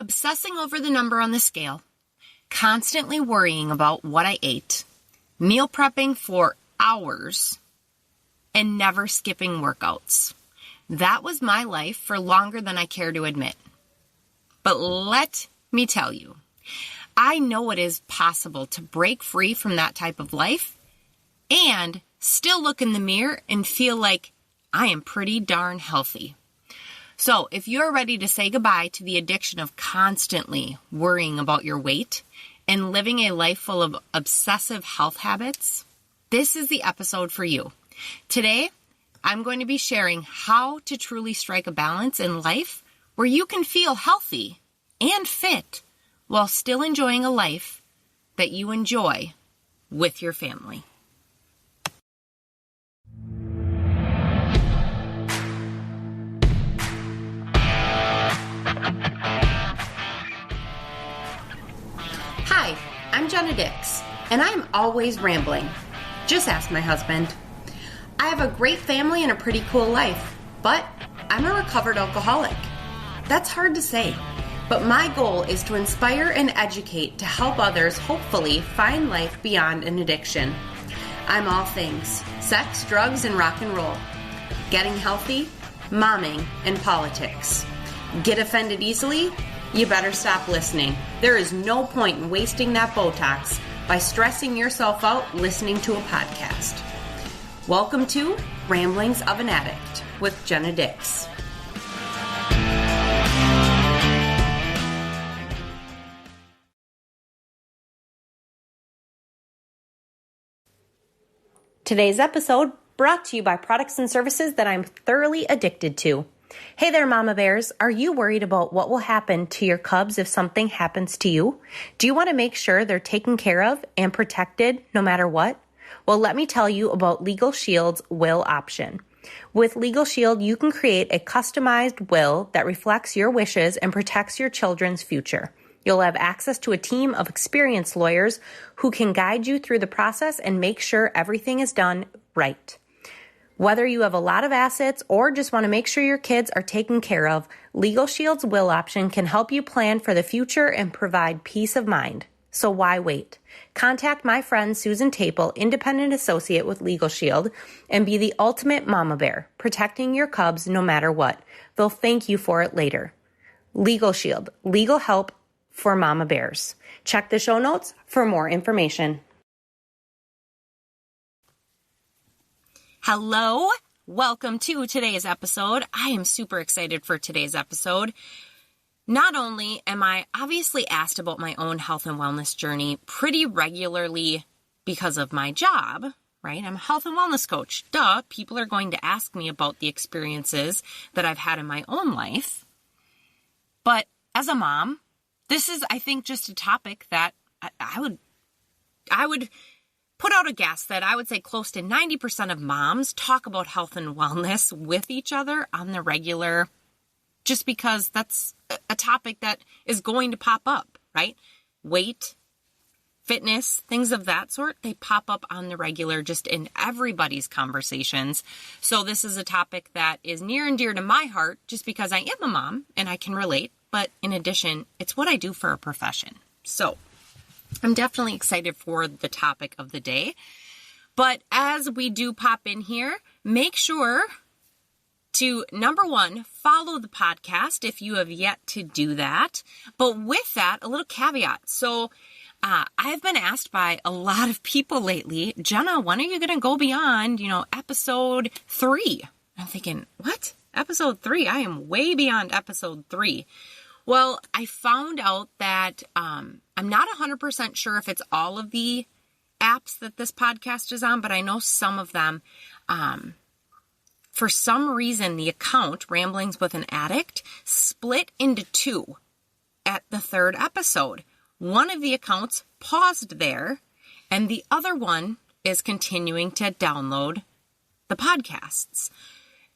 obsessing over the number on the scale, constantly worrying about what I ate, meal prepping for hours, and never skipping workouts. That was my life for longer than I care to admit. But let me tell you, I know it is possible to break free from that type of life and still look in the mirror and feel like I am pretty darn healthy. So if you're ready to say goodbye to the addiction of constantly worrying about your weight and living a life full of obsessive health habits, this is the episode for you. Today, I'm going to be sharing how to truly strike a balance in life where you can feel healthy and fit while still enjoying a life that you enjoy with your family. Hi, I'm Jenna Dix, and I'm always rambling. Just ask my husband. I have a great family and a pretty cool life, but I'm a recovered alcoholic. That's hard to say, but my goal is to inspire and educate to help others hopefully find life beyond an addiction. I'm all things: sex, drugs, and rock and roll. Getting healthy, momming, and politics. Get offended easily? You better stop listening. There is no point in wasting that Botox by stressing yourself out listening to a podcast. Welcome to Ramblings of an Addict with Jenna Dix. Today's episode brought to you by products and services that I'm thoroughly addicted to. Hey there, Mama Bears. Are you worried about what will happen to your cubs if something happens to you? Do you want to make sure they're taken care of and protected no matter what? Well, let me tell you about LegalShield's will option. With LegalShield, you can create a customized will that reflects your wishes and protects your children's future. You'll have access to a team of experienced lawyers who can guide you through the process and make sure everything is done right. Whether you have a lot of assets or just want to make sure your kids are taken care of, LegalShield's will option can help you plan for the future and provide peace of mind. So why wait? Contact my friend Susan Taple, independent associate with LegalShield, and be the ultimate mama bear, protecting your cubs no matter what. They'll thank you for it later. LegalShield, legal help for mama bears. Check the show notes for more information. Hello, welcome to today's episode. I am super excited for today's episode. Not only am I obviously asked about my own health and wellness journey pretty regularly because of my job, right? I'm a health and wellness coach. Duh, people are going to ask me about the experiences that I've had in my own life. But as a mom, this is, I think, just a topic that I would put out a guess that I would say close to 90% of moms talk about health and wellness with each other on the regular, just because that's a topic that is going to pop up, right? Weight, fitness, things of that sort, they pop up on the regular just in everybody's conversations. So this is a topic that is near and dear to my heart just because I am a mom and I can relate. But in addition, it's what I do for a profession. So I'm definitely excited for the topic of the day. But as we do pop in here, make sure to, number one, follow the podcast if you have yet to do that. But with that, a little caveat. So I've been asked by a lot of people lately, Jenna, when are you going to go beyond, episode 3? I'm thinking, what? Episode 3? I am way beyond episode 3. Well, I found out that I'm not 100% sure if it's all of the apps that this podcast is on, but I know some of them. For some reason, the account, Ramblings with an Addict, split into 2 at the 3rd episode. One of the accounts paused there, and the other one is continuing to download the podcasts.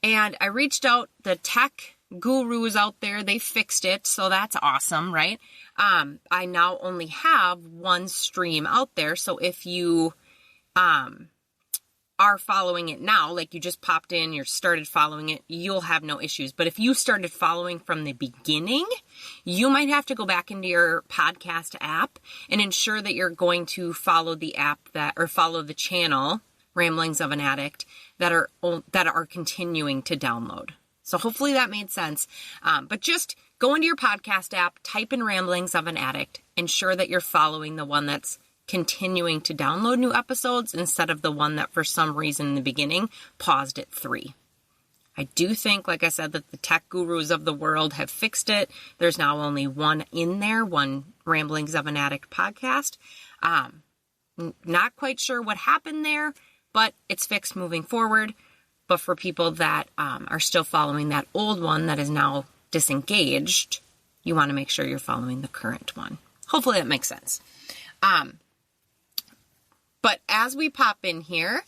And I reached out, the tech gurus out there, they fixed it, so that's awesome, right? I now only have one stream out there, so if you are are following it now, like you just popped in, you started following it, you'll have no issues. But if you started following from the beginning, you might have to go back into your podcast app and ensure that you're going to follow the app or follow the channel, Ramblings of an Addict, that are continuing to download. So hopefully that made sense. But just go into your podcast app, type in Ramblings of an Addict, ensure that you're following the one that's continuing to download new episodes instead of the one that for some reason in the beginning paused at 3. I do think, like I said, that the tech gurus of the world have fixed it. There's now only one in there, one Ramblings of an Addict podcast. Not quite sure what happened there, but it's fixed moving forward. But for people that are still following that old one that is now disengaged, you want to make sure you're following the current one. Hopefully that makes sense. But as we pop in here,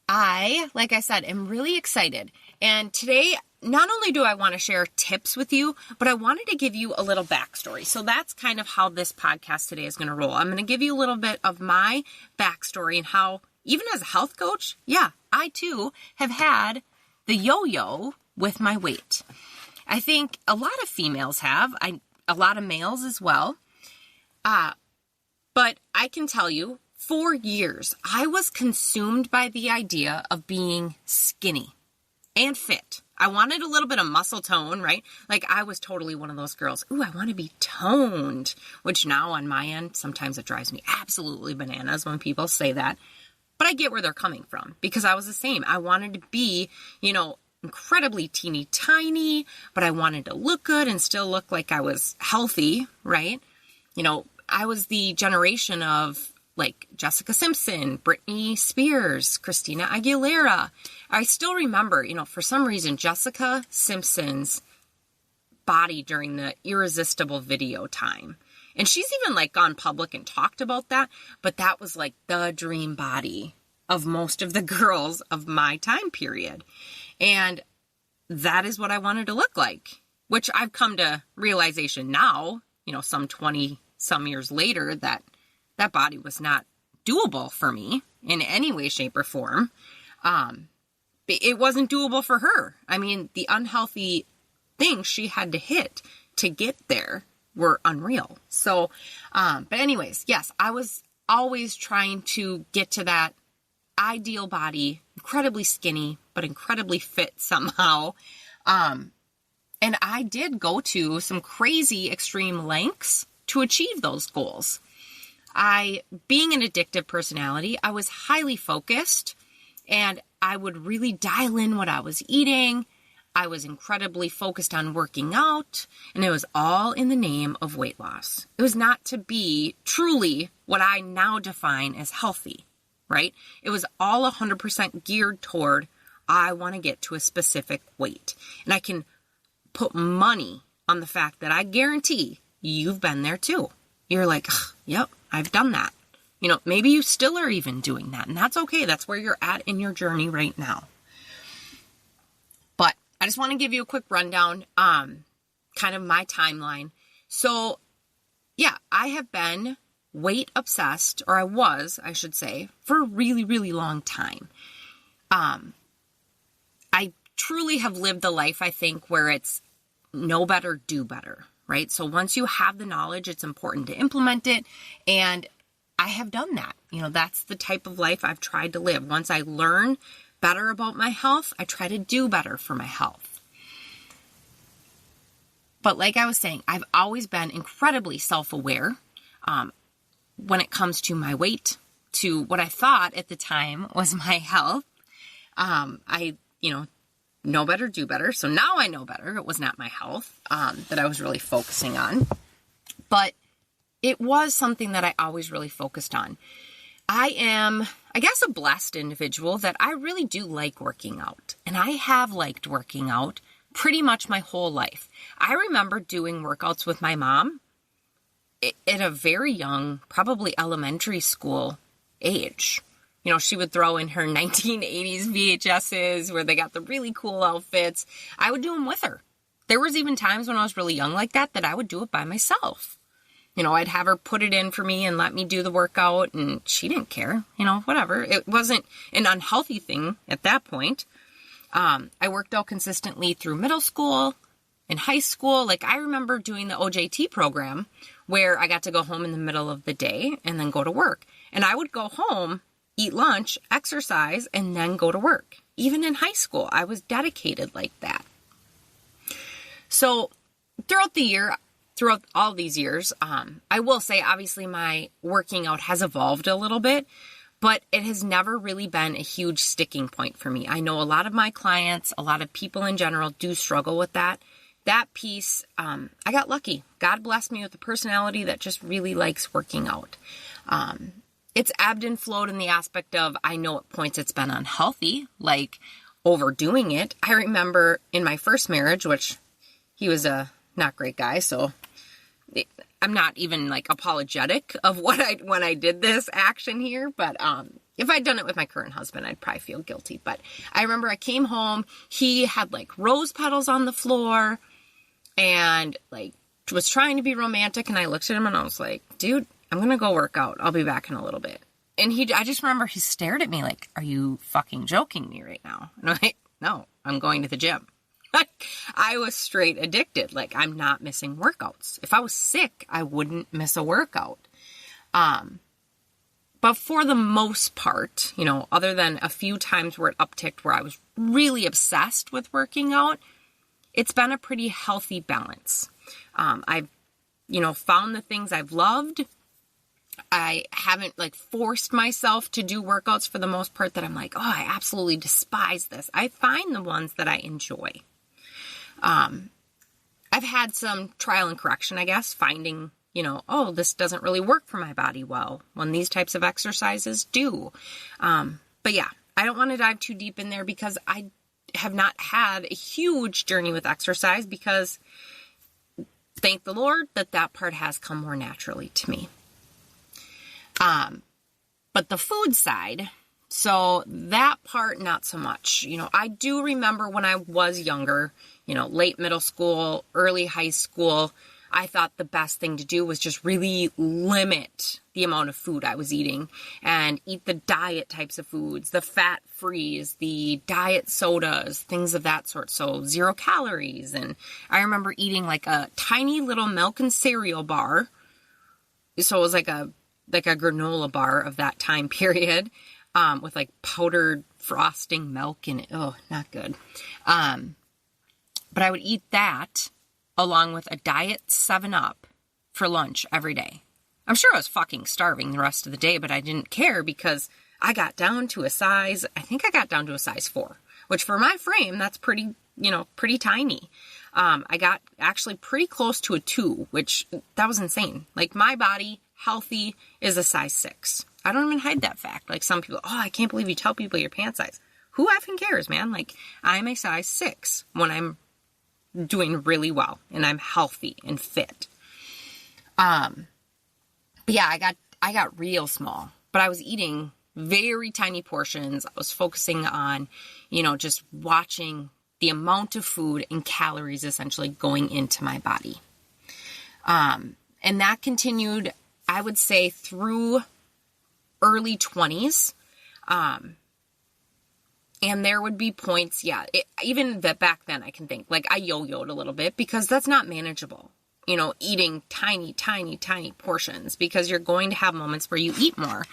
like I said, am really excited. And today, not only do I want to share tips with you, but I wanted to give you a little backstory. So that's kind of how this podcast today is going to roll. I'm going to give you a little bit of my backstory and how, even as a health coach, I too have had the yo-yo with my weight. I think a lot of females have, a lot of males as well. But I can tell you, for years, I was consumed by the idea of being skinny and fit. I wanted a little bit of muscle tone, right? Like I was totally one of those girls. Ooh, I want to be toned, which now on my end, sometimes it drives me absolutely bananas when people say that. But I get where they're coming from because I was the same. I wanted to be, incredibly teeny tiny, but I wanted to look good and still look like I was healthy, right? I was the generation of like Jessica Simpson, Britney Spears, Christina Aguilera. I still remember, for some reason, Jessica Simpson's body during the Irresistible video time. And she's even like gone public and talked about that, but that was like the dream body of most of the girls of my time period. And that is what I wanted to look like, which I've come to realization now, some 20 some years later, that body was not doable for me in any way, shape, or form. It wasn't doable for her. I mean, the unhealthy things she had to hit to get there were unreal. So, but anyways, yes, I was always trying to get to that ideal body, incredibly skinny, but incredibly fit somehow. And I did go to some crazy extreme lengths to achieve those goals. Being an addictive personality, I was highly focused and I would really dial in what I was eating. I was incredibly focused on working out, and it was all in the name of weight loss. It was not to be truly what I now define as healthy, right? It was all 100% geared toward, I want to get to a specific weight. And I can put money on the fact that I guarantee you've been there too. You're like, yep, I've done that. Maybe you still are even doing that, and that's okay. That's where you're at in your journey right now. But I just want to give you a quick rundown, kind of my timeline. So, I have been weight obsessed, or I was, I should say, for a really, really long time. I truly have lived the life, I think, where it's know better, do better, right? So once you have the knowledge, it's important to implement it. And I have done that. That's the type of life I've tried to live. Once I learn better about my health, I try to do better for my health. But like I was saying, I've always been incredibly self-aware when it comes to my weight, to what I thought at the time was my health. I know better, do better. So now I know better. It was not my health that I was really focusing on. But it was something that I always really focused on. I am, I guess, a blessed individual that I really do like working out. And I have liked working out pretty much my whole life. I remember doing workouts with my mom at a very young, probably elementary school age. She would throw in her 1980s VHSs where they got the really cool outfits. I would do them with her. There was even times when I was really young like that I would do it by myself. I'd have her put it in for me and let me do the workout, and she didn't care, whatever. It wasn't an unhealthy thing at that point. I worked out consistently through middle school and high school. Like, I remember doing the OJT program where I got to go home in the middle of the day and then go to work. And I would go home, eat lunch, exercise, and then go to work. Even in high school, I was dedicated like that. So throughout all these years, I will say, obviously, my working out has evolved a little bit, but it has never really been a huge sticking point for me. I know a lot of my clients, a lot of people in general do struggle with that. That piece, I got lucky. God blessed me with a personality that just really likes working out. It's ebbed and flowed in the aspect of, I know at points it's been unhealthy, like overdoing it. I remember in my first marriage, which he was a not great guy, so I'm not even like apologetic of when I did this action here, but if I'd done it with my current husband, I'd probably feel guilty. But I remember I came home, he had like rose petals on the floor and like was trying to be romantic, and I looked at him and I was like, dude, I'm gonna go work out. I'll be back in a little bit. And I just remember he stared at me like, are you fucking joking me right now? And I'm like, no, I'm going to the gym. I was straight addicted. Like, I'm not missing workouts. If I was sick, I wouldn't miss a workout. But for the most part, other than a few times where it upticked where I was really obsessed with working out, it's been a pretty healthy balance. I've, found the things I've loved. I haven't forced myself to do workouts for the most part that I'm like, oh, I absolutely despise this. I find the ones that I enjoy. I've had some trial and correction, I guess, finding, oh, this doesn't really work for my body well when these types of exercises do. But yeah, I don't want to dive too deep in there because I have not had a huge journey with exercise, because thank the Lord that part has come more naturally to me. But the food side, so that part, not so much. I do remember when I was younger, late middle school, early high school, I thought the best thing to do was just really limit the amount of food I was eating and eat the diet types of foods, the fat frees, the diet sodas, things of that sort. So 0 calories. And I remember eating like a tiny little milk and cereal bar. So it was like a granola bar of that time period, with like powdered frosting milk in it. Oh, not good. But I would eat that along with a diet 7-Up for lunch every day. I'm sure I was fucking starving the rest of the day, but I didn't care because I got down to a size 4, which for my frame, that's pretty tiny. I got actually pretty close to a 2, which that was insane. Like, my body, healthy, is a size 6. I don't even hide that fact. Like, some people, oh, I can't believe you tell people your pant size. Who effing cares, man? Like, I'm a size 6 when I'm doing really well and I'm healthy and fit. But yeah, I got real small, but I was eating very tiny portions. I was focusing on, just watching the amount of food and calories essentially going into my body. And that continued, I would say, through early 20s. And there would be points, even that back then I can think, like, I yo-yoed a little bit because that's not manageable, eating tiny, tiny, tiny portions, because you're going to have moments where you eat more.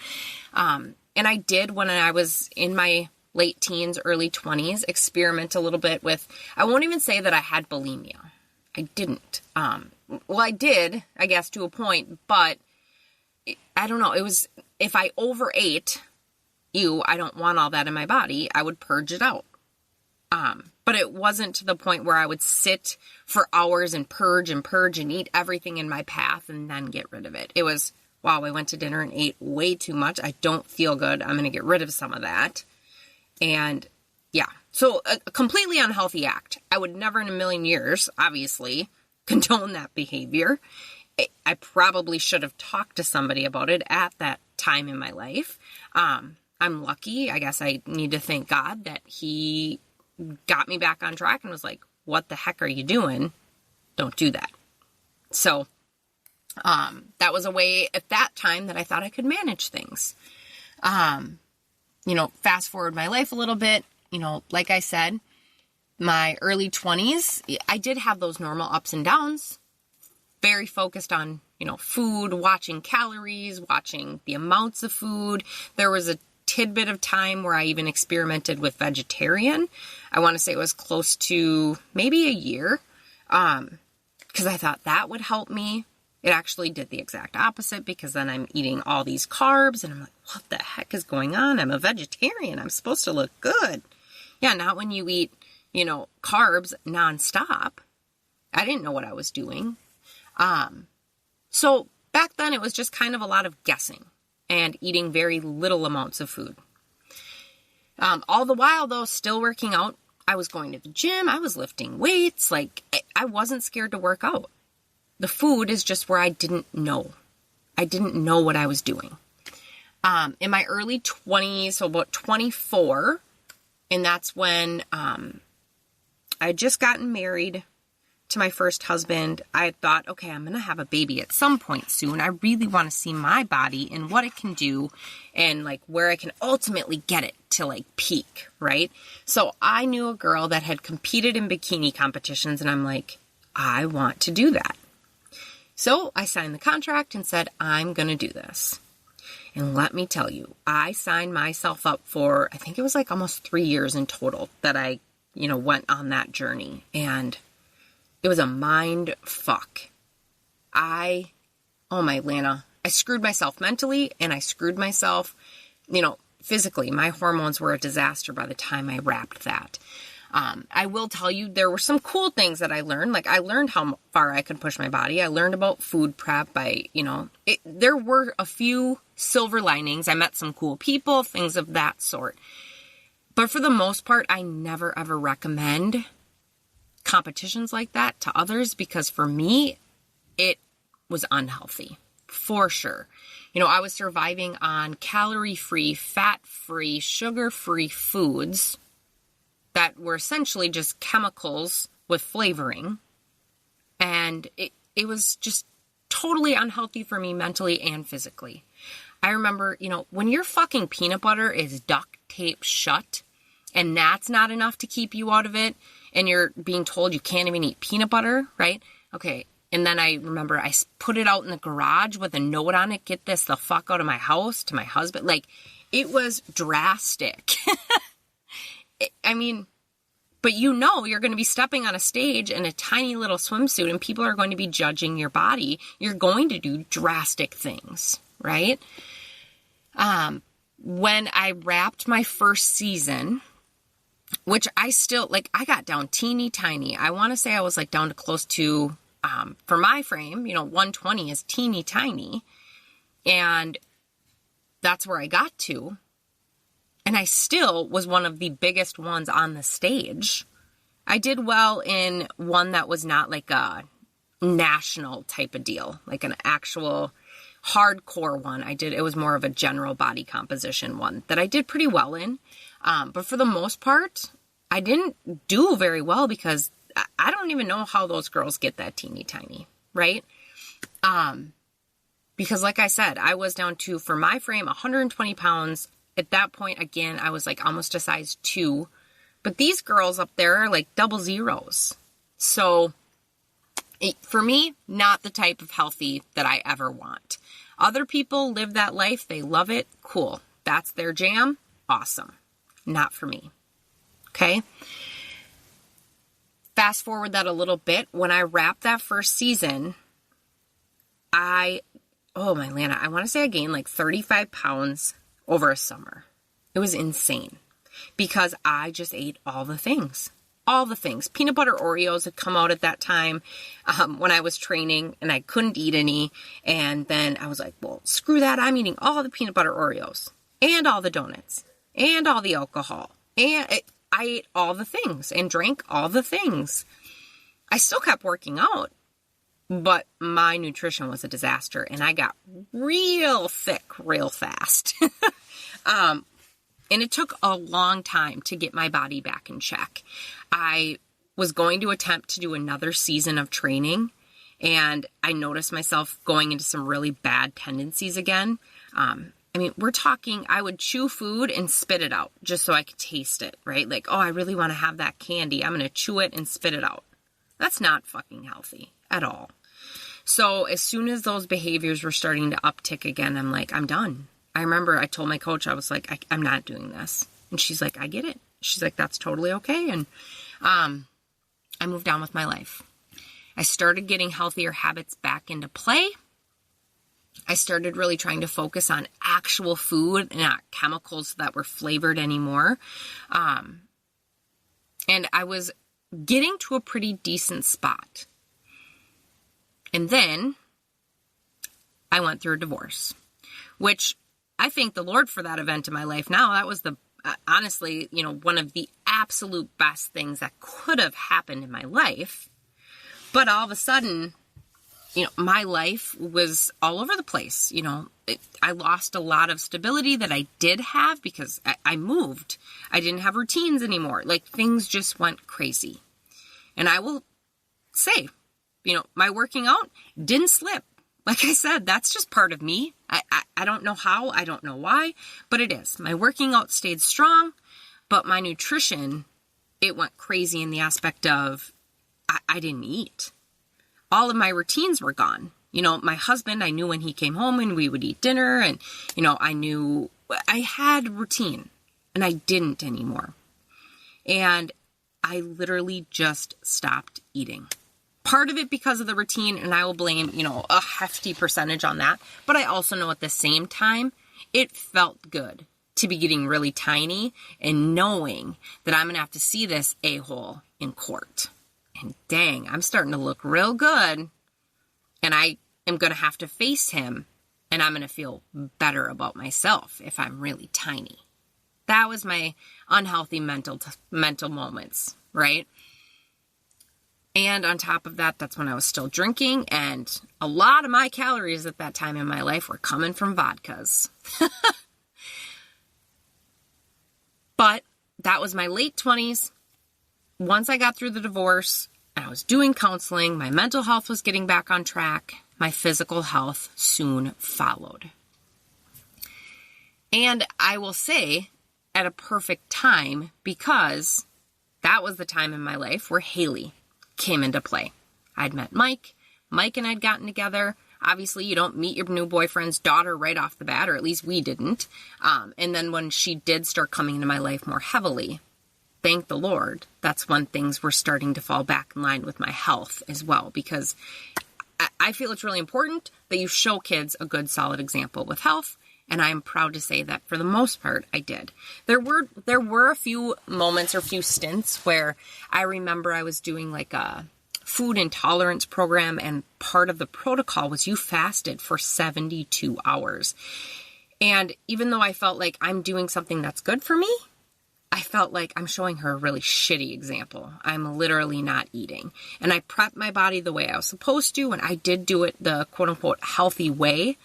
And I did, when I was in my late teens, early 20s, experiment a little bit with, I won't even say that I had bulimia. I didn't. Well, I did, I guess, to a point, but I don't know. It was, if I overate, I don't want all that in my body, I would purge it out. But it wasn't to the point where I would sit for hours and purge and eat everything in my path and then get rid of it. It was, wow, I went to dinner and ate way too much. I don't feel good. I'm going to get rid of some of that. And yeah, so a completely unhealthy act. I would never in a million years, obviously, condone that behavior. I probably should have talked to somebody about it at that time in my life. I'm lucky. I guess I need to thank God that he got me back on track and was like, what the heck are you doing? Don't do that. So That was a way at that time that I thought I could manage things. Fast forward my life a little bit, like I said, my early 20s, I did have those normal ups and downs, very focused on, food, watching calories, watching the amounts of food. There was a tidbit of time where I even experimented with vegetarian. I want to say it was close to maybe a year, because I thought that would help me. It actually did the exact opposite, because then I'm eating all these carbs and I'm like, what the heck is going on? I'm a vegetarian. I'm supposed to look good. Yeah, not when you eat, carbs nonstop. I didn't know what I was doing. So back then it was just kind of a lot of guessing and eating very little amounts of food. All the while though, still working out. I was going to the gym. I was lifting weights. Like, I wasn't scared to work out. The food is just where I didn't know. I didn't know what I was doing. In my early 20s, so about 24, and that's when I had just gotten married to my first husband. I had thought, okay, I'm going to have a baby at some point soon. I really want to see my body and what it can do and like where I can ultimately get it to like peak, right? So I knew a girl that had competed in bikini competitions, and I'm like, I want to do that. So I signed the contract and said, I'm going to do this. And let me tell you, I signed myself up for, I think it was like almost 3 years in total that I, went on that journey. And it was a mind fuck. Oh my Lana, I screwed myself mentally and I screwed myself, physically. My hormones were a disaster by the time I wrapped that. I will tell you, there were some cool things that I learned. Like, I learned how far I could push my body. I learned about food prep. There were a few silver linings. I met some cool people, things of that sort. But for the most part, I never ever recommend competitions like that to others, because for me, it was unhealthy, for sure. I was surviving on calorie-free, fat-free, sugar-free foods that were essentially just chemicals with flavoring. And it was just totally unhealthy for me mentally and physically. I remember, when your fucking peanut butter is duct taped shut and that's not enough to keep you out of it, and you're being told you can't even eat peanut butter, right? Okay. And then I remember I put it out in the garage with a note on it, get this the fuck out of my house, to my husband. Like, it was drastic. But you're going to be stepping on a stage in a tiny little swimsuit and people are going to be judging your body. You're going to do drastic things, right? When I wrapped my first season, which I still, I got down teeny tiny. I want to say I was down to close to, for my frame, 120 is teeny tiny. And that's where I got to. And I still was one of the biggest ones on the stage. I did well in one that was not like a national type of deal, like an actual hardcore one. It was more of a general body composition one that I did pretty well in. But for the most part, I didn't do very well, because I don't even know how those girls get that teeny tiny, right? Because like I said, I was down to, for my frame, 120 pounds. At that point, again, I was almost a size 2. But these girls up there are double zeros. So for me, not the type of healthy that I ever want. Other people live that life. They love it. Cool. That's their jam. Awesome. Not for me. Okay. Fast forward that a little bit. When I wrapped that first season, I want to say I gained 35 pounds over a summer. It was insane because I just ate all the things. All the things. Peanut butter Oreos had come out at that time when I was training, and I couldn't eat any. And then I was like, well, screw that. I'm eating all the peanut butter Oreos and all the donuts and all the alcohol. And I ate all the things and drank all the things. I still kept working out, but my nutrition was a disaster, and I got real thick real fast. And it took a long time to get my body back in check. I was going to attempt to do another season of training, And I noticed myself going into some really bad tendencies again. We're talking, I would chew food and spit it out just so I could taste it, right? Like, oh, I really want to have that candy. I'm going to chew it and spit it out. That's not fucking healthy at all. So as soon as those behaviors were starting to uptick again, I'm like, I'm done. I remember I told my coach, I was like, I'm not doing this. And she's like, I get it. She's like, that's totally okay. And I moved on with my life. I started getting healthier habits back into play. I started really trying to focus on actual food, not chemicals that were flavored anymore. And I was getting to a pretty decent spot. And then I went through a divorce, which I thank the Lord for that event in my life now. That was honestly, one of the absolute best things that could have happened in my life. But all of a sudden, my life was all over the place. I lost a lot of stability that I did have because I moved. I didn't have routines anymore. Like, things just went crazy. And I will say, my working out didn't slip. Like I said, that's just part of me. I don't know how, I don't know why, but it is. My working out stayed strong, but my nutrition, it went crazy in the aspect of I didn't eat. All of my routines were gone. My husband, I knew when he came home and we would eat dinner, and, I knew I had routine, and I didn't anymore. And I literally just stopped eating. Part of it because of the routine, and I will blame, a hefty percentage on that. But I also know at the same time, it felt good to be getting really tiny and knowing that I'm going to have to see this a-hole in court. And dang, I'm starting to look real good. And I am going to have to face him, and I'm going to feel better about myself if I'm really tiny. That was my unhealthy mental moments, right? And on top of that, that's when I was still drinking, and a lot of my calories at that time in my life were coming from vodkas. But that was my late 20s. Once I got through the divorce, I was doing counseling, my mental health was getting back on track, my physical health soon followed. And I will say, at a perfect time, because that was the time in my life where Haley came into play. I'd met Mike and I'd gotten together. Obviously, you don't meet your new boyfriend's daughter right off the bat, or at least we didn't. And then when she did start coming into my life more heavily, thank the Lord, that's when things were starting to fall back in line with my health as well, because I feel it's really important that you show kids a good, solid example with health. And I'm proud to say that for the most part, I did. There were a few moments or few stints where I remember I was doing like a food intolerance program, and part of the protocol was you fasted for 72 hours. And even though I felt like I'm doing something that's good for me, I felt like I'm showing her a really shitty example. I'm literally not eating. And I prepped my body the way I was supposed to, and I did do it the quote-unquote healthy way.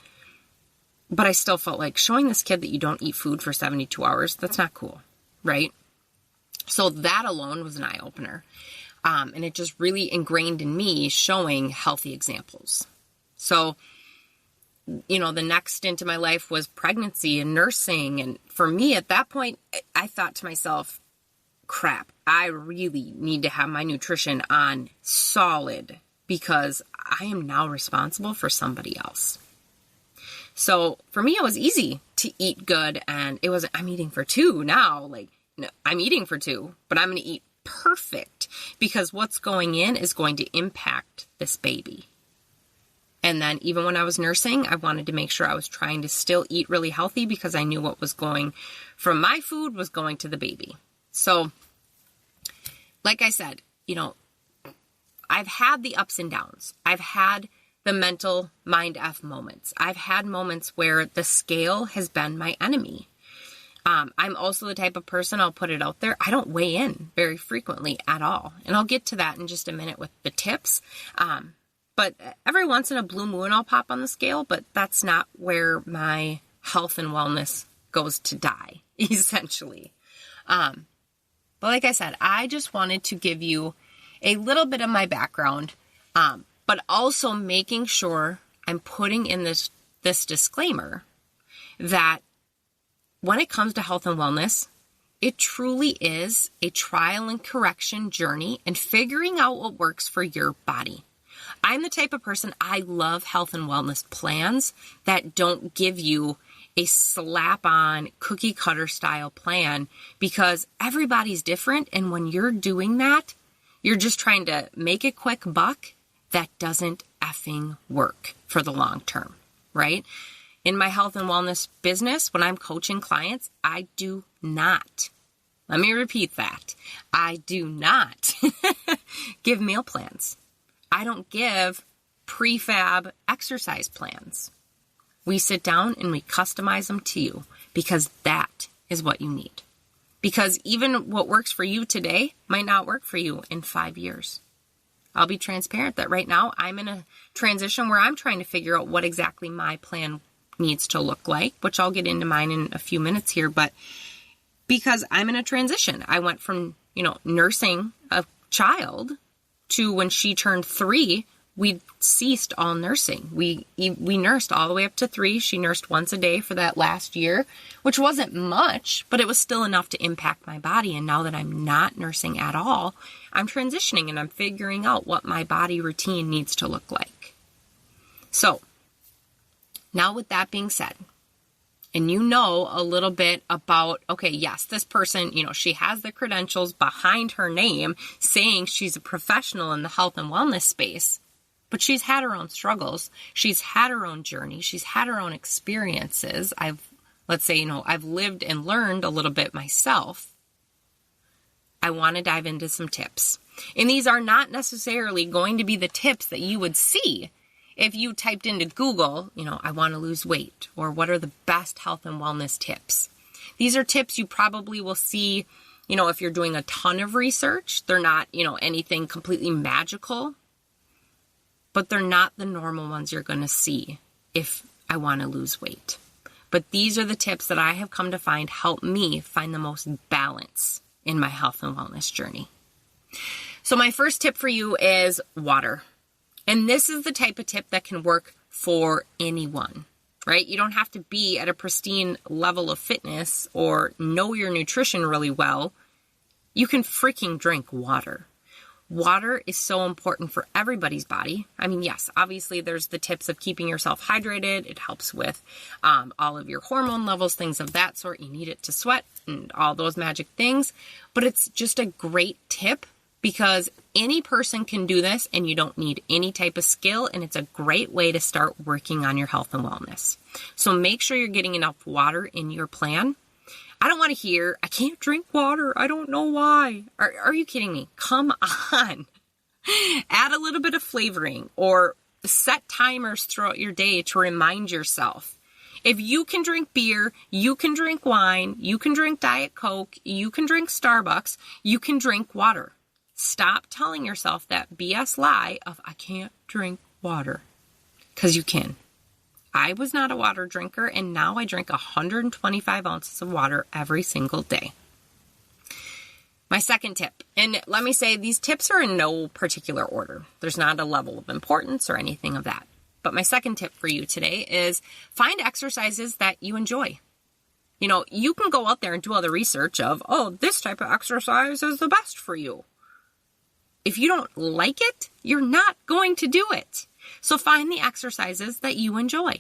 But I still felt like showing this kid that you don't eat food for 72 hours, that's not cool, right? So that alone was an eye-opener. And it just really ingrained in me showing healthy examples. So, the next stint in my life was pregnancy and nursing. And for me at that point, I thought to myself, crap, I really need to have my nutrition on solid because I am now responsible for somebody else. So for me, it was easy to eat good, and it wasn't, I'm eating for two now. Like, no, I'm eating for two, but I'm going to eat perfect because what's going in is going to impact this baby. And then even when I was nursing, I wanted to make sure I was trying to still eat really healthy because I knew what was going from my food was going to the baby. So like I said, I've had the ups and downs. I've had the mental mind F moments. I've had moments where the scale has been my enemy. I'm also the type of person, I'll put it out there, I don't weigh in very frequently at all. And I'll get to that in just a minute with the tips. But every once in a blue moon, I'll pop on the scale, but that's not where my health and wellness goes to die, essentially. But like I said, I just wanted to give you a little bit of my background. But but also making sure I'm putting in this disclaimer that when it comes to health and wellness, it truly is a trial and correction journey and figuring out what works for your body. I'm the type of person, I love health and wellness plans that don't give you a slap-on cookie cutter style plan, because everybody's different. And when you're doing that, you're just trying to make a quick buck. That doesn't effing work for the long term, right? In my health and wellness business, when I'm coaching clients, I do not, let me repeat that, I do not give meal plans. I don't give prefab exercise plans. We sit down and we customize them to you, because that is what you need. Because even what works for you today might not work for you in 5 years. I'll be transparent that right now I'm in a transition where I'm trying to figure out what exactly my plan needs to look like, which I'll get into mine in a few minutes here. But because I'm in a transition, I went from, nursing a child to when she turned 3, we ceased all nursing. We nursed all the way up to 3. She nursed once a day for that last year, which wasn't much, but it was still enough to impact my body. And now that I'm not nursing at all, I'm transitioning and I'm figuring out what my body routine needs to look like. So now with that being said, and a little bit about, okay, yes, this person, she has the credentials behind her name saying she's a professional in the health and wellness space, but she's had her own struggles. She's had her own journey. She's had her own experiences. I've lived and learned a little bit myself. I want to dive into some tips. And these are not necessarily going to be the tips that you would see if you typed into Google, I want to lose weight, or what are the best health and wellness tips. These are tips you probably will see, if you're doing a ton of research. They're not, anything completely magical, but they're not the normal ones you're going to see if I want to lose weight. But these are the tips that I have come to find help me find the most balance in my health and wellness journey. So my first tip for you is water. And this is the type of tip that can work for anyone, right? You don't have to be at a pristine level of fitness or know your nutrition really well. You can freaking drink water. Water is so important for everybody's body. I mean, yes, obviously there's the tips of keeping yourself hydrated. It helps with all of your hormone levels, things of that sort. You need it to sweat and all those magic things. But it's just a great tip, because any person can do this and you don't need any type of skill, and it's a great way to start working on your health and wellness. So make sure you're getting enough water in your plan. I don't want to hear, I can't drink water, I don't know why. Are you kidding me? Come on. Add a little bit of flavoring or set timers throughout your day to remind yourself. If you can drink beer, you can drink wine, you can drink Diet Coke, you can drink Starbucks, you can drink water. Stop telling yourself that BS lie of I can't drink water, because you can. I was not a water drinker, and now I drink 125 ounces of water every single day. My second tip, and let me say these tips are in no particular order. There's not a level of importance or anything of that. But my second tip for you today is find exercises that you enjoy. You can go out there and do all the research of, this type of exercise is the best for you. If you don't like it, you're not going to do it. So find the exercises that you enjoy.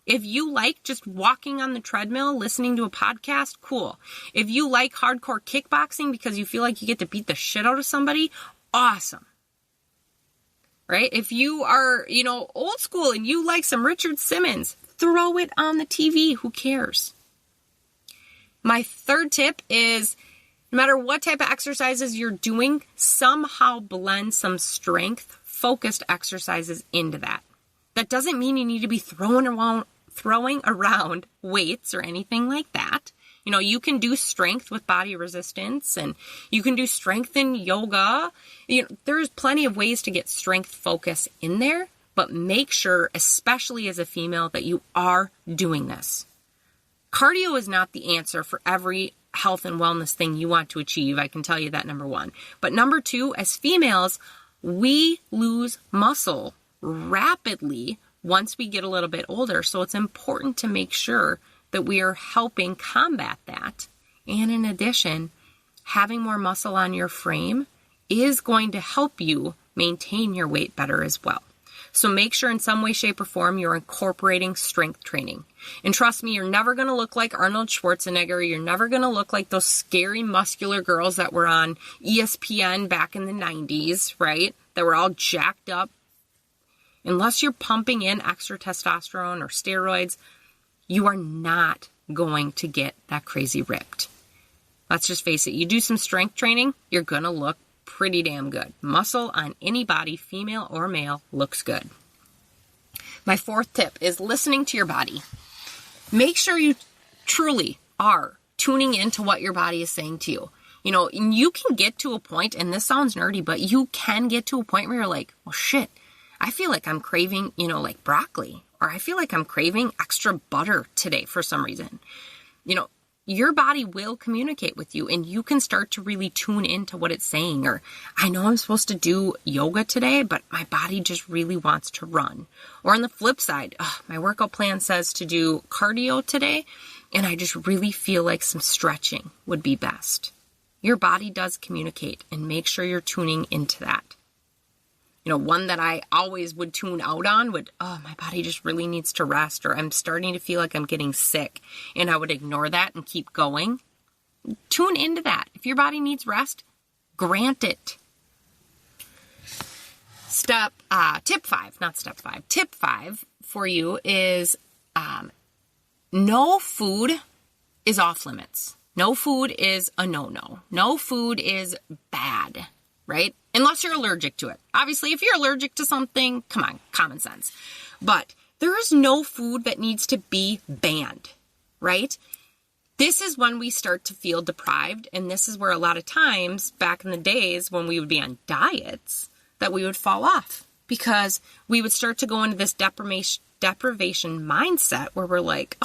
If you like just walking on the treadmill, listening to a podcast, cool. If you like hardcore kickboxing because you feel like you get to beat the shit out of somebody, awesome. Right? If you are, old school and you like some Richard Simmons, throw it on the TV. Who cares? My third tip is, no matter what type of exercises you're doing, somehow blend some strength-focused exercises into that. That doesn't mean you need to be throwing around weights or anything like that. You can do strength with body resistance, and you can do strength in yoga. There's plenty of ways to get strength focus in there, but make sure, especially as a female, that you are doing this. Cardio is not the answer for every health and wellness thing you want to achieve. I can tell you that, number one. But number two, as females, we lose muscle rapidly once we get a little bit older. So it's important to make sure that we are helping combat that. And in addition, having more muscle on your frame is going to help you maintain your weight better as well. So make sure in some way, shape, or form you're incorporating strength training. And trust me, you're never going to look like Arnold Schwarzenegger. You're never going to look like those scary muscular girls that were on ESPN back in the 90s, right? That were all jacked up. Unless you're pumping in extra testosterone or steroids, you are not going to get that crazy ripped. Let's just face it. You do some strength training, you're going to look pretty damn good. Muscle on any body, female or male, looks good. My fourth tip is listening to your body. Make sure you truly are tuning into what your body is saying to you. You know, you can get to a point, and this sounds nerdy, but you can get to a point where you're like, well, shit, I feel like I'm craving, like broccoli, or I feel like I'm craving extra butter today for some reason. Your body will communicate with you, and you can start to really tune into what it's saying. Or, I know I'm supposed to do yoga today, but my body just really wants to run. Or on the flip side, my workout plan says to do cardio today, and I just really feel like some stretching would be best. Your body does communicate, and make sure you're tuning into that. One that I always would tune out on would, my body just really needs to rest, or I'm starting to feel like I'm getting sick, and I would ignore that and keep going. Tune into that. If your body needs rest, grant it. Tip 5 for you is, no food is off limits. No food is a no-no. No food is bad, right? Unless you're allergic to it. Obviously, if you're allergic to something, come on, common sense. But there is no food that needs to be banned, right? This is when we start to feel deprived, and this is where a lot of times, back in the days when we would be on diets, that we would fall off. Because we would start to go into this deprivation mindset where we're like,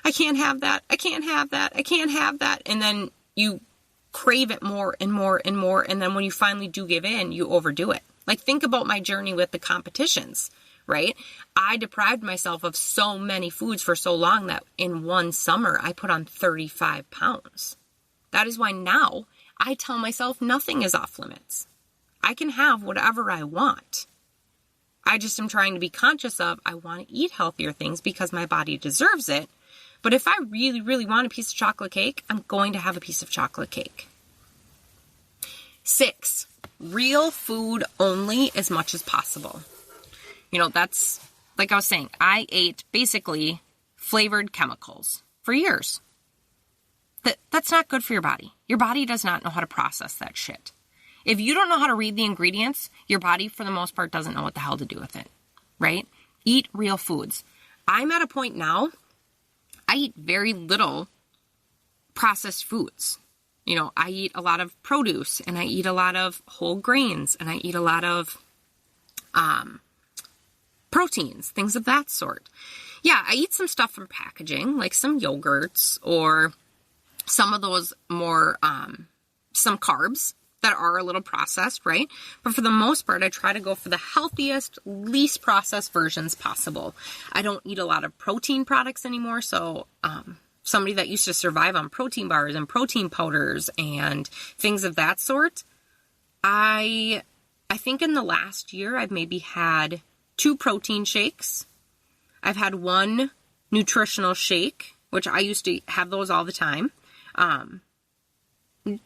I can't have that, I can't have that, I can't have that. And then you crave it more and more and more. And then when you finally do give in, you overdo it. Like, think about my journey with the competitions, right? I deprived myself of so many foods for so long that in one summer, I put on 35 pounds. That is why now I tell myself nothing is off limits. I can have whatever I want. I just am trying to be conscious of, I want to eat healthier things because my body deserves it. But if I really, really want a piece of chocolate cake, I'm going to have a piece of chocolate cake. 6, real food only as much as possible. That's, like I was saying, I ate basically flavored chemicals for years. That's not good for your body. Your body does not know how to process that shit. If you don't know how to read the ingredients, your body, for the most part, doesn't know what the hell to do with it, right? Eat real foods. I'm at a point now, I eat very little processed foods. I eat a lot of produce, and I eat a lot of whole grains, and I eat a lot of proteins, things of that sort. Yeah, I eat some stuff from packaging, like some yogurts or some of those more, some carbs that are a little processed, right? But for the most part, I try to go for the healthiest, least processed versions possible. I don't eat a lot of protein products anymore, so somebody that used to survive on protein bars and protein powders and things of that sort, I think in the last year, I've maybe had 2 protein shakes. I've had 1 nutritional shake, which I used to have those all the time.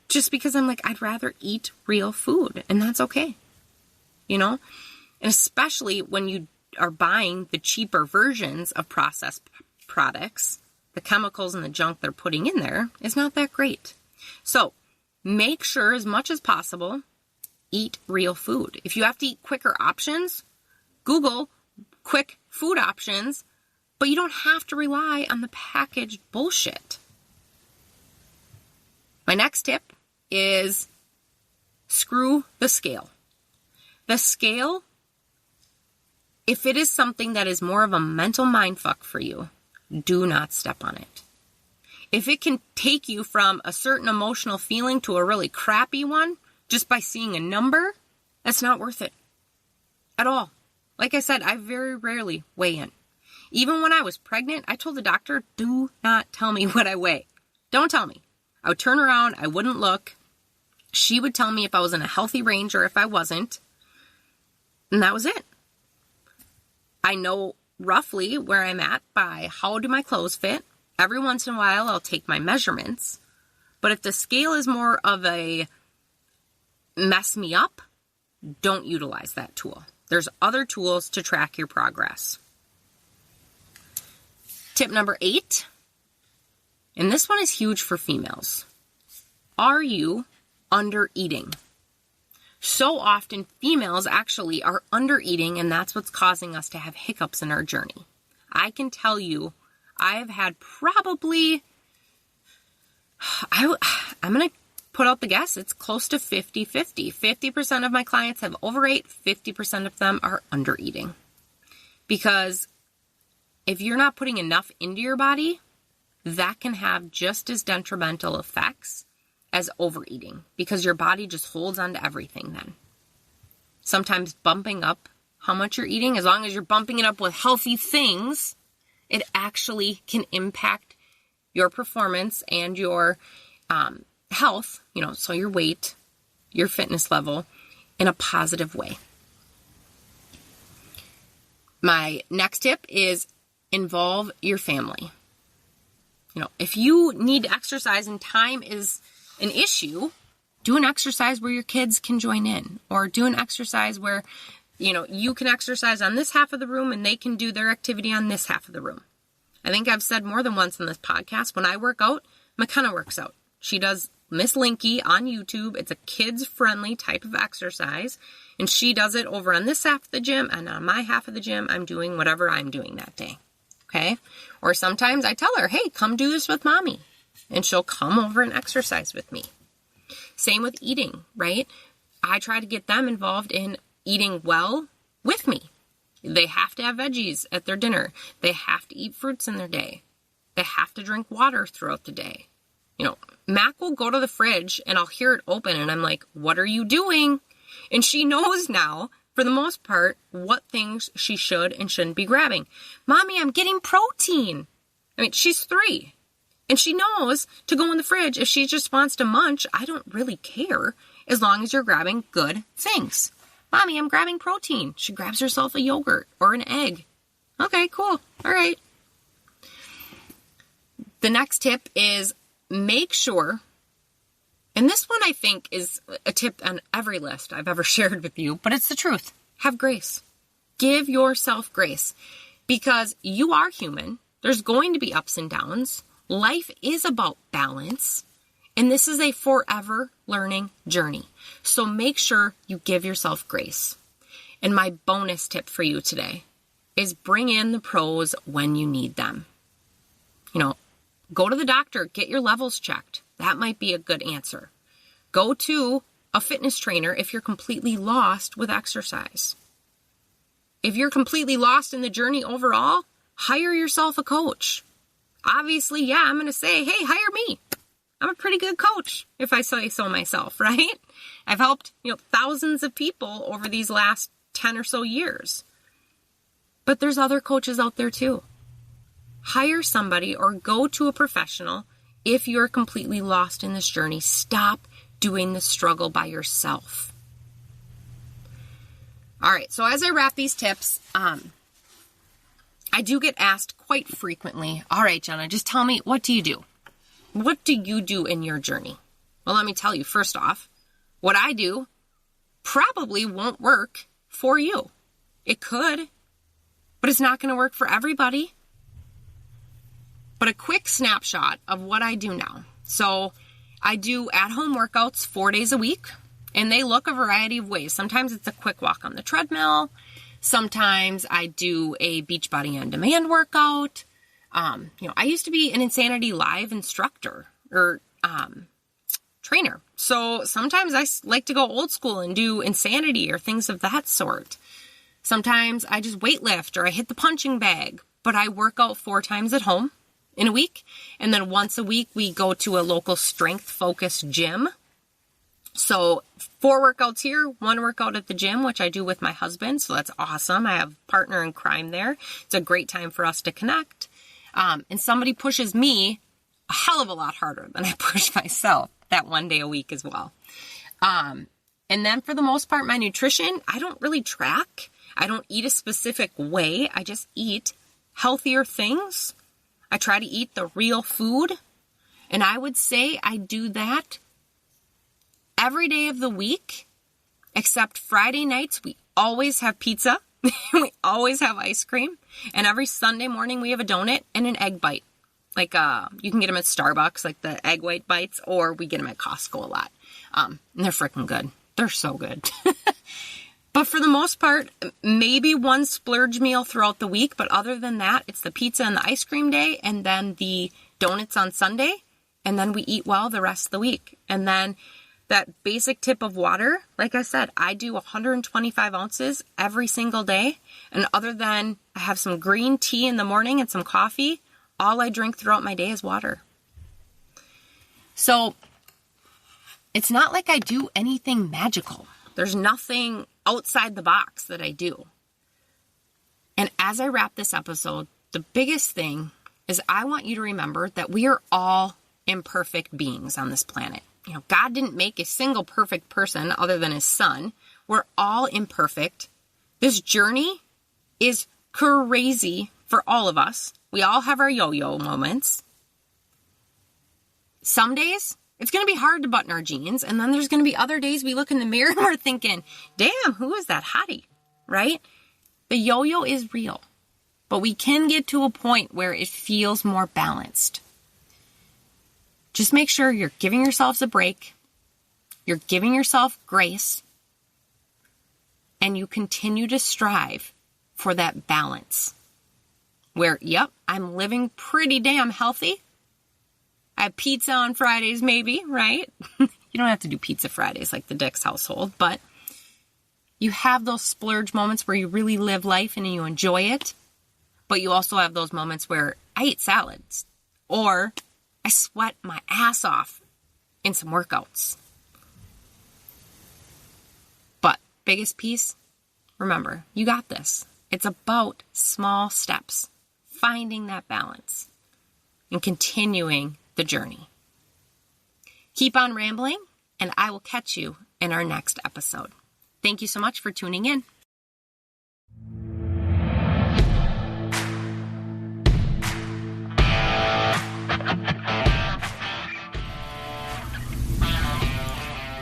Just because I'm like, I'd rather eat real food, and that's okay. And especially when you are buying the cheaper versions of processed products, the chemicals and the junk they're putting in there is not that great. So make sure as much as possible, eat real food. If you have to eat quicker options, Google quick food options, but you don't have to rely on the packaged bullshit. My next tip is screw the scale. The scale, if it is something that is more of a mental mindfuck for you, do not step on it. If it can take you from a certain emotional feeling to a really crappy one just by seeing a number, that's not worth it at all. Like I said, I very rarely weigh in. Even when I was pregnant, I told the doctor, do not tell me what I weigh. Don't tell me. I would turn around, I wouldn't look. She would tell me if I was in a healthy range or if I wasn't. And that was it. I know roughly where I'm at by how do my clothes fit. Every once in a while, I'll take my measurements. But if the scale is more of a mess me up, don't utilize that tool. There's other tools to track your progress. Tip number 8, and this one is huge for females. Are you under eating? So often females actually are under eating, and that's what's causing us to have hiccups in our journey. I can tell you, I've had probably, I'm going to put out the guess, it's close to 50-50. 50% of my clients have overate, 50% of them are under eating. Because if you're not putting enough into your body, that can have just as detrimental effects as overeating, because your body just holds on to everything then. Sometimes bumping up how much you're eating, as long as you're bumping it up with healthy things, it actually can impact your performance and your health, so your weight, your fitness level, in a positive way. My next tip is involve your family. If you need to exercise and time is an issue, do an exercise where your kids can join in, or do an exercise where, you can exercise on this half of the room and they can do their activity on this half of the room. I think I've said more than once in this podcast, when I work out, McKenna works out. She does Miss Linky on YouTube. It's a kids-friendly type of exercise, and she does it over on this half of the gym, and on my half of the gym, I'm doing whatever I'm doing that day. Okay? Or sometimes I tell her, hey, come do this with mommy. And she'll come over and exercise with me. Same with eating, right? I try to get them involved in eating well with me. They have to have veggies at their dinner. They have to eat fruits in their day. They have to drink water throughout the day. Mac will go to the fridge and I'll hear it open and I'm like, what are you doing? And she knows now, for the most part, what things she should and shouldn't be grabbing. Mommy, I'm getting protein. She's 3. And she knows to go in the fridge. If she just wants to munch, I don't really care, as long as you're grabbing good things. Mommy, I'm grabbing protein. She grabs herself a yogurt or an egg. Okay, cool. All right. The next tip is make sure, and this one I think is a tip on every list I've ever shared with you, but it's the truth. Have grace. Give yourself grace, because you are human. There's going to be ups and downs. Life is about balance, and this is a forever learning journey. So make sure you give yourself grace. And my bonus tip for you today is bring in the pros when you need them. Go to the doctor, get your levels checked. That might be a good answer. Go to a fitness trainer if you're completely lost with exercise. If you're completely lost in the journey overall, hire yourself a coach. Obviously, I'm going to say, hey, hire me. I'm a pretty good coach, if I say so myself, right? I've helped, thousands of people over these last 10 or so years. But there's other coaches out there too. Hire somebody or go to a professional if you're completely lost in this journey. Stop doing the struggle by yourself. All right, so as I wrap these tips, I do get asked quite frequently, all right, Jenna, just tell me, what do you do? What do you do in your journey? Well, let me tell you, first off, what I do probably won't work for you. It could, but it's not going to work for everybody. But a quick snapshot of what I do now. So I do at-home workouts 4 days a week, and they look a variety of ways. Sometimes it's a quick walk on the treadmill. Sometimes I do a Beachbody On Demand workout. I used to be an Insanity Live instructor or trainer. So sometimes I like to go old school and do Insanity or things of that sort. Sometimes I just weightlift or I hit the punching bag, but I work out 4 times at home in a week. And then once a week, we go to a local strength-focused gym. So 4 workouts here, 1 workout at the gym, which I do with my husband. So that's awesome. I have a partner in crime there. It's a great time for us to connect. And somebody pushes me a hell of a lot harder than I push myself that 1 day a week as well. And then for the most part, my nutrition, I don't really track. I don't eat a specific way. I just eat healthier things. I try to eat the real food. And I would say I do that every day of the week, except Friday nights. We always have pizza. We always have ice cream. And every Sunday morning we have a donut and an egg bite. Like, you can get them at Starbucks, like the egg white bites, or we get them at Costco a lot. And they're freaking good. They're so good. But for the most part, maybe 1 splurge meal throughout the week. But other than that, it's the pizza and the ice cream day, and then the donuts on Sunday. And then we eat well the rest of the week. And then that basic tip of water, like I said, I do 125 ounces every single day. And other than I have some green tea in the morning and some coffee, all I drink throughout my day is water. So it's not like I do anything magical. There's nothing outside the box that I do. And as I wrap this episode, the biggest thing is I want you to remember that we are all imperfect beings on this planet. You know, God didn't make a single perfect person other than his son. We're all imperfect. This journey is crazy for all of us. We all have our yo-yo moments. Some days, it's going to be hard to button our jeans. And then there's going to be other days we look in the mirror and we're thinking, damn, who is that hottie? Right? The yo-yo is real. But we can get to a point where it feels more balanced. Just make sure you're giving yourselves a break. You're giving yourself grace. And you continue to strive for that balance. Where, yep, I'm living pretty damn healthy. I have pizza on Fridays, maybe, right? You don't have to do pizza Fridays like the Dix household, but you have those splurge moments where you really live life and you enjoy it. But you also have those moments where I eat salads or I sweat my ass off in some workouts. But biggest piece, remember, you got this. It's about small steps, finding that balance and continuing the journey. Keep on rambling, and I will catch you in our next episode. Thank you so much for tuning in.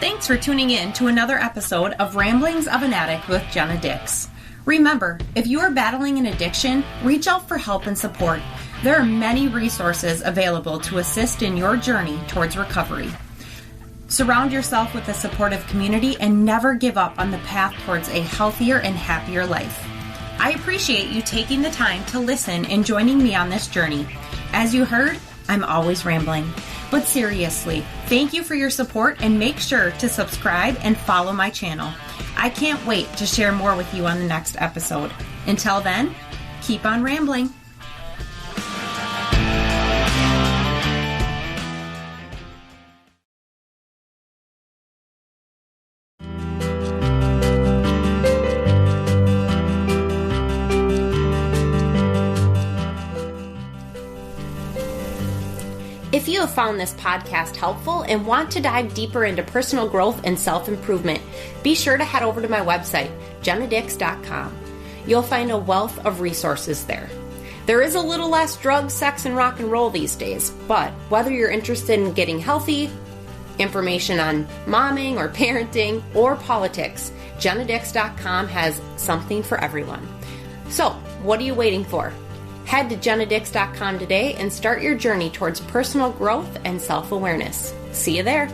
Thanks for tuning in to another episode of Ramblings of an Addict with Jenna Dix. Remember, if you are battling an addiction, reach out for help and support. There are many resources available to assist in your journey towards recovery. Surround yourself with a supportive community and never give up on the path towards a healthier and happier life. I appreciate you taking the time to listen and joining me on this journey. As you heard, I'm always rambling. But seriously, thank you for your support and make sure to subscribe and follow my channel. I can't wait to share more with you on the next episode. Until then, keep on rambling. If you have found this podcast helpful and want to dive deeper into personal growth and self-improvement, be sure to head over to my website, jennadix.com. You'll find a wealth of resources there. There is a little less drugs, sex, and rock and roll these days, but whether you're interested in getting healthy, information on momming or parenting, or politics, jennadix.com has something for everyone. So, what are you waiting for? Head to jennadix.com today and start your journey towards personal growth and self-awareness. See you there.